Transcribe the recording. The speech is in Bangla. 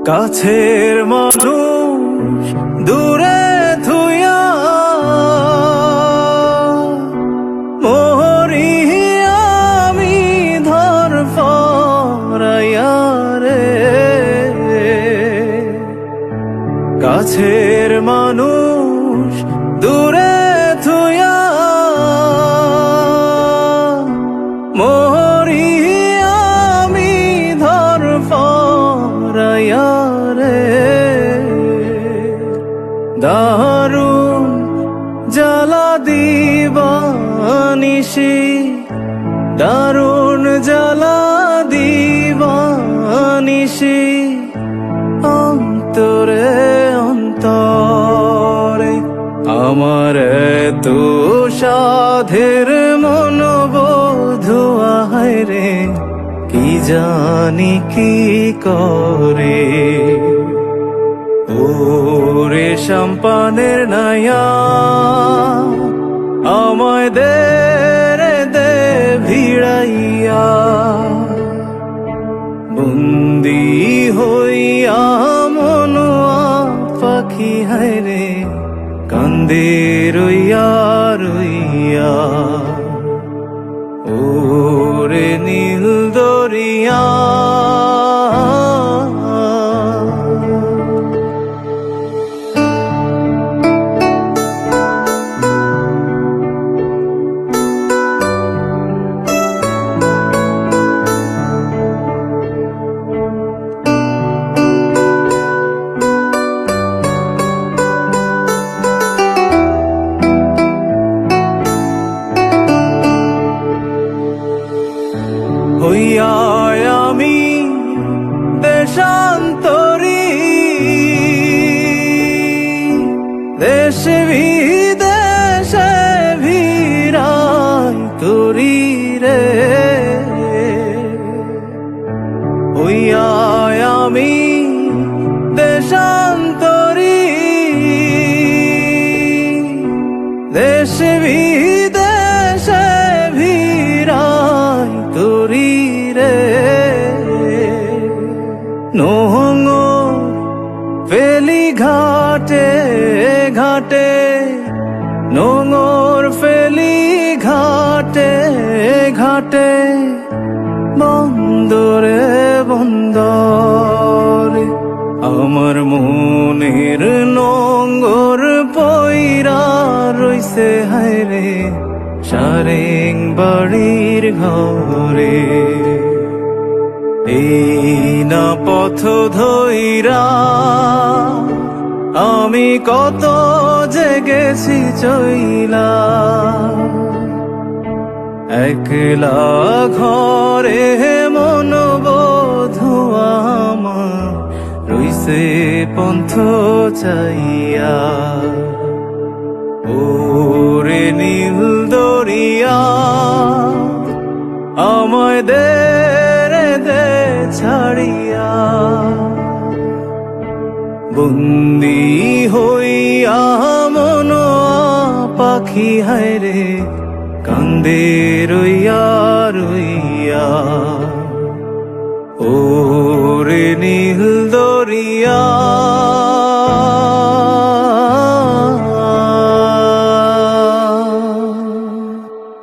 কাছের মানুষ দূরে থুইয়া মোহরি আমি ধর ফরাইয়া রে। কাছের মানুষ দূরে থুইয়া মোহরি আমি ধর ফরাইয়া রে। দারুণ জ্বালা দিবানিশি, দারুণ জ্বালা দিবানিশি, অন্তরে অন্তরে আমার এতো সাধের মনোবধু আহায় রে, কি জানি কি করে। ওরে সম্পানের নাইয়া আমায় দে রে দে ভিড়াইয়া, বন্দি হইয়া মনোয়া পাখি হায় রে, কান্দে রইয়া রইয়া। ওরে নীল দরিয়া হইয়া আমি দেশান্তরী, দেশ বিদেশে ভিড়াই তোরি রে। হইয়া আমি দেশান্তরী, দেশ বিদেশে ভিড়াই তোরি রে। নোংর ফেলি ঘাটে ঘাটে, নোংর ফেলি ঘাটে ঘাটে, বন্দরে বন্দরে আমার মনের নোংর পইরা রইছে হায় রে, সারেং বাড়ির ঘরে। এই না পথ ধইরা আমি কত জেগেছি চইলা, একলা ঘরে মনোবধু আমার রইছে পন্থ চাইয়া। ওরে নীল দরিয়া আমায় দে রে দে ছাড়িয়া, বন্দি হইয়া মনোয়া পাখি হায় রে, কান্দে রইয়া রইয়া। ওরে নীল দরিয়া